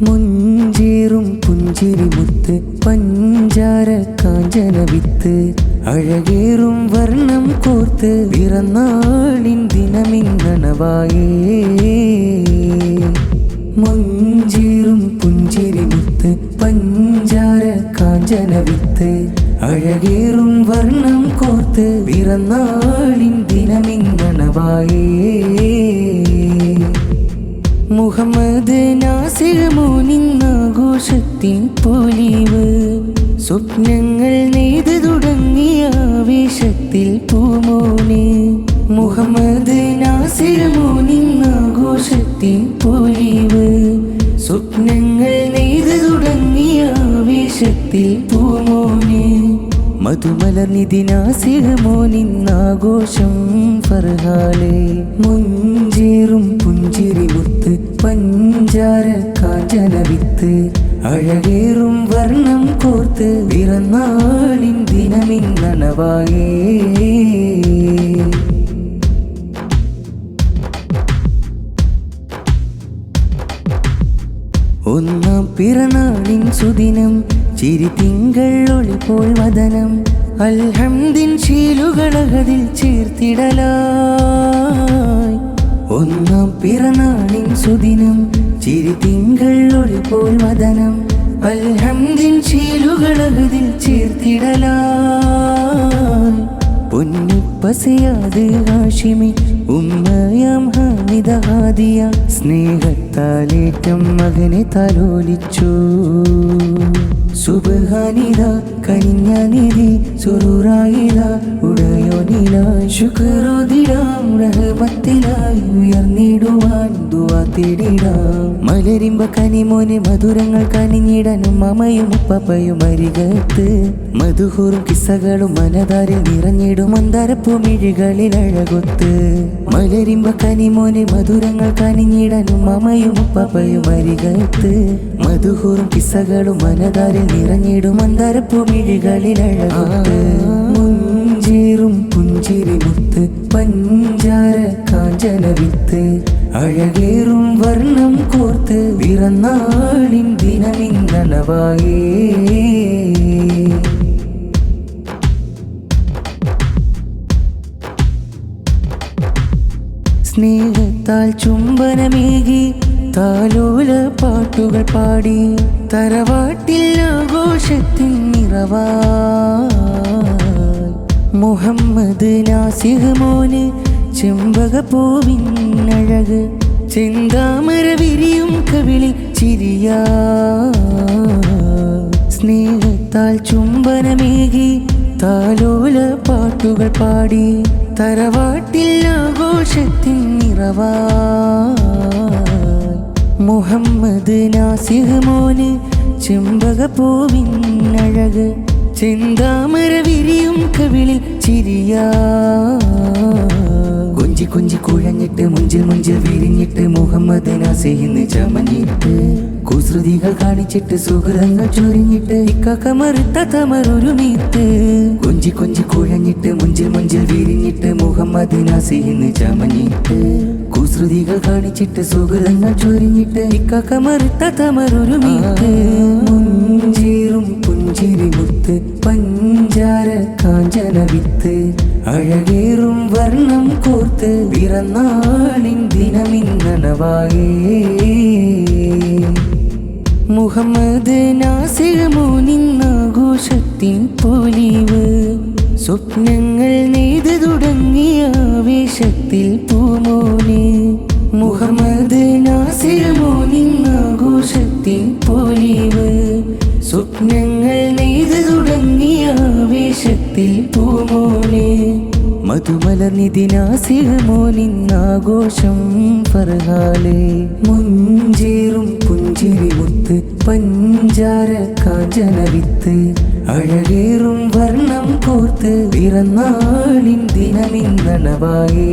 മുഞ്ചേറും പുഞ്ചിരി മുത്ത് പഞ്ചാര കാഞ്ചന വിത്ത് അഴകേറും വർണ്ണം കോർത്ത് പിറന്നാളിൻ ദിനമിന്നണവായേ. മുഞ്ചേറും പുഞ്ചിരി മുത്ത് പഞ്ചാര കാഞ്ചന വിത്ത് അഴകേറും വർണ്ണം കോർത്ത് പിറന്നാളിൻ ദിനമിന്നണവായേ. മുഹമ്മദ് നാസിർ മോനിന്നാഘോഷത്തിൻ പൊലിവ് സ്വപ്നങ്ങൾ നെയ്തു തുടങ്ങിയ ആവേശത്തിൽ പൂമോനെ. മുഹമ്മദ് നാസിർ മോനിന്നാഘോഷത്തിൻ പൊലിവ് സ്വപ്നങ്ങൾ നെയ്തു തുടങ്ങിയ ആവേശത്തിൽ പൂമോനെ. മധുമലർനിധി നാസിർ മോനിന്നാഘോഷം ഫർഹാലെ. മുഞ്ചേറും പുഞ്ചിരി മുത്ത് പഞ്ചാര കാഞ്ചന വിത്ത് അഴകേറും വർണ്ണം കോർത്ത് പിറന്നാളിൻ ദിനമിന്നണവായേ. ഒന്നാം പിറന്നാളിൻ സുദിനം ചിരി തിങ്കൾ ഒളിപ്പോൾ വദനം അൽഹംദിൻ ശീലുകളകതിൽ ചേർത്തിടലായി. ഒന്നാം പിറന്നാളിൻ സുദിനം ചിരി തിങ്കൾ ഒളിപ്പോൾ വദനം അൽഹംദിൻ ശീലുകളകതിൽ ചേർത്തിടലായി. പൊന്നുപ്പസയാത് ഹാഷിമി ഉമ്മയാം ഹാമിദ ഹാദിയ സ്നേഹത്താലേറ്റം മകനെ താലോലിച്ചു. സുബ്ഹാനിത കനിഞ്ഞ നിധി സുറൂറായില ഉടയോനിലായി ശുക്രോദിടാം റഹ്മത്തിലായി ഉയർന്നിടുവാൻ ദുആ തേടിടാം. മലരിമ്പ കനിമോനെ മധുരങ്ങൾ കനിഞ്ഞിടാനും അമ്മയും ഉപ്പയും അരികത്ത് മധുഹൂറും കിസ്സകളും മനതാരിൽ നിറഞ്ഞിടും മന്ദാരപ്പൂമിഴികളിൽ അഴകൊത്ത്. മലരിമ്പ കനിമോനെ മധുരങ്ങൾ കനിഞ്ഞിടാനും അമ്മയും ഉപ്പയും അരികത്ത് മധുഹൂറും കിസ്സകളും മനതാരിൽ നിറഞ്ഞിടും മന്ദാരപ്പൂമിഴികളിൽ അഴകൊത്ത്. മുഞ്ചേറും പുഞ്ചിരി മുത്ത് പഞ്ചാര കാഞ്ചന വിത്ത് അഴകേറും വർണ്ണം കോർത്ത് പിറന്നാളിൻ ദിനമിന്നണവായേ. സ്നേഹത്താൽ ചുംബനമേകി താലോല പാട്ടുകൾ പാടി തറവാട്ടിൽ ആഘോഷത്തിൻ നിറവായി. മുഹമ്മദ് നാസിർ മോന് ചെമ്പകപ്പൂവിൻ അഴക് ചെന്താമര വിരിയും കവിളിൽ ചിരിയാ. സ്നേഹത്താൽ ചുംബനമേകി താലോല പാട്ടുകൾ പാടി തറവാട്ടിൽ ആഘോഷത്തിൻ നിറവായി. മുഹമ്മദ് നാസിർ മോന് ചെമ്പകപ്പൂവിൻ അഴക് ചെന്താമര വിരിയും കവിളിൽ ചിരിയാ. കൊഞ്ചി കൊഞ്ചി കുഴഞ്ഞിട്ട് മുഞ്ചിൽ മുഞ്ചിൽ വിരിഞ്ഞിട്ട് മുഹമ്മദ് നാസിഹിന്ന് ചമഞ്ഞിട്ട് കുസൃതികൾ കാണിച്ചിട്ട് സുഹൃതങ്ങൾ ചൊരിഞ്ഞിട്ട് ഇക്കമറുത്ത തമറൊരുമീത്ത്. കൊഞ്ചി കൊഞ്ചി കുഴഞ്ഞിട്ട് മുഞ്ചിൽ മുഞ്ചിൽ വിരിഞ്ഞിട്ട് മുഹമ്മദ് നാസിഹിന്ന് ചമഞ്ഞിട്ട് കുസൃതികൾ കാണിച്ചിട്ട് സുഹൃതങ്ങൾ ചൊരിഞ്ഞിട്ട് ഇക്കമറുത്ത തമറൊരുമീത്ത്. മുഞ്ചേറും പുഞ്ചിരി മുത്ത് പഞ്ചാര കാഞ്ചന വിത്ത് അഴകേറും വർണ്ണം കോർത്ത് പിറന്നാളിൻ ദിനമിന്നണവായേ. മുഹമ്മദ് നാസിർ മോനിന്നാഘോഷത്തിൻ പൊലിവ് സ്വപ്നങ്ങൾ നെയ്തു തുടങ്ങിയ ആവേശത്തിൽ പൂമോനെ. മുഹമ്മദ് നാസിർ മോനിന്നാഘോഷത്തിൻ പൊലിവ് സ്വപ്നങ്ങൾ നെയ്തു തുടങ്ങിയ ആവേശത്തിൽ പൂമോനെ. മധുമലർനിധി നാസിർ മോനിന്നാഘോഷം ഫർഹാലെ. മുഞ്ചേറും പുഞ്ചിരി മുത്ത് പഞ്ചാര കാഞ്ചന വിത്ത് അഴകേറും വർണ്ണം കോർത്ത് പിറന്നാളിൻ ദിനമിന്നണവായേ.